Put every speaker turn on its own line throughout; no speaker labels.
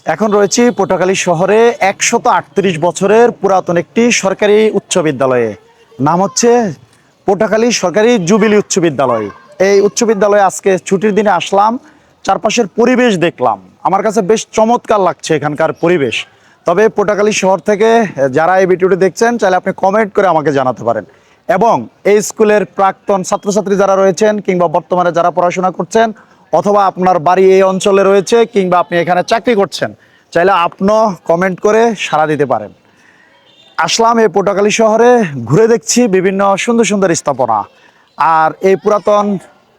এখন রয়েছি পটুয়াখালী শহরে 138 বছরের পুরাতন একটি সরকারি উচ্চ বিদ্যালয়ে। নাম হচ্ছে পটুয়াখালী সরকারি জুবিলি উচ্চ বিদ্যালয়। এই উচ্চ বিদ্যালয়ে আজকে ছুটির দিনে আসলাম, চারপাশের পরিবেশ দেখলাম। আমার কাছে বেশ চমৎকার লাগছে এখানকার পরিবেশ। তবে পটুয়াখালী শহর থেকে যারা এই ভিডিওটি দেখছেন, চাইলে আপনি কমেন্ট করে আমাকে জানাতে পারেন। এবং এই স্কুলের প্রাক্তন ছাত্রছাত্রী যারা রয়েছেন কিংবা বর্তমানে যারা পড়াশোনা করছেন, অথবা আপনার বাড়ি এই অঞ্চলে রয়েছে কিংবা আপনি এখানে চাকরি করছেন, চাইলে আপনিও কমেন্ট করে সাড়া দিতে পারেন। আসলাম এই পটুয়াখালী শহরে, ঘুরে দেখছি বিভিন্ন সুন্দর সুন্দর স্থাপনা। আর এই পুরাতন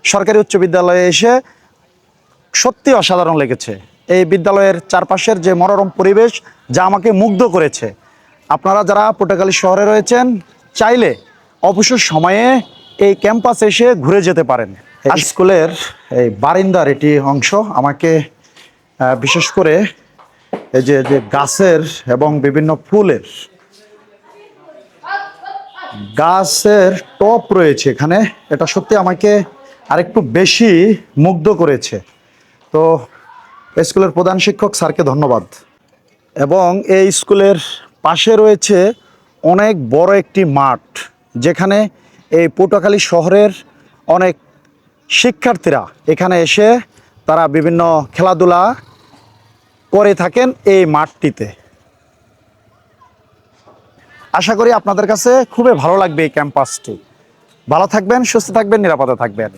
সরকারি উচ্চ বিদ্যালয়ে এসে সত্যি অসাধারণ লেগেছে। এই বিদ্যালয়ের চারপাশের যে মনোরম পরিবেশ, যা আমাকে মুগ্ধ করেছে। আপনারা যারা পটুয়াখালী শহরে রয়েছেন, চাইলে অবসর সময়ে এই ক্যাম্পাসে এসে ঘুরে যেতে পারেন। স্কুলের এই বারিন্দার এটি অংশ আমাকে বিশেষ করে এই যে যে গাছের এবং বিভিন্ন ফুলের গাছের টপ রয়েছে এখানে, এটা সত্যি আমাকে আরেকটু বেশি মুগ্ধ করেছে। তো স্কুলের প্রধান শিক্ষক স্যারকে ধন্যবাদ। এবং এই স্কুলের পাশে রয়েছে অনেক বড় একটি মাঠ, যেখানে এই পটুয়াখালী শহরের অনেক শিক্ষার্থীরা এখানে এসে তারা বিভিন্ন খেলাধুলা করে থাকেন এই মাঠটিতে। আশা করি আপনাদের কাছে খুবই ভালো লাগবে এই ক্যাম্পাসটি। ভালো থাকবেন, সুস্থ থাকবেন, নিরাপদে থাকবেন।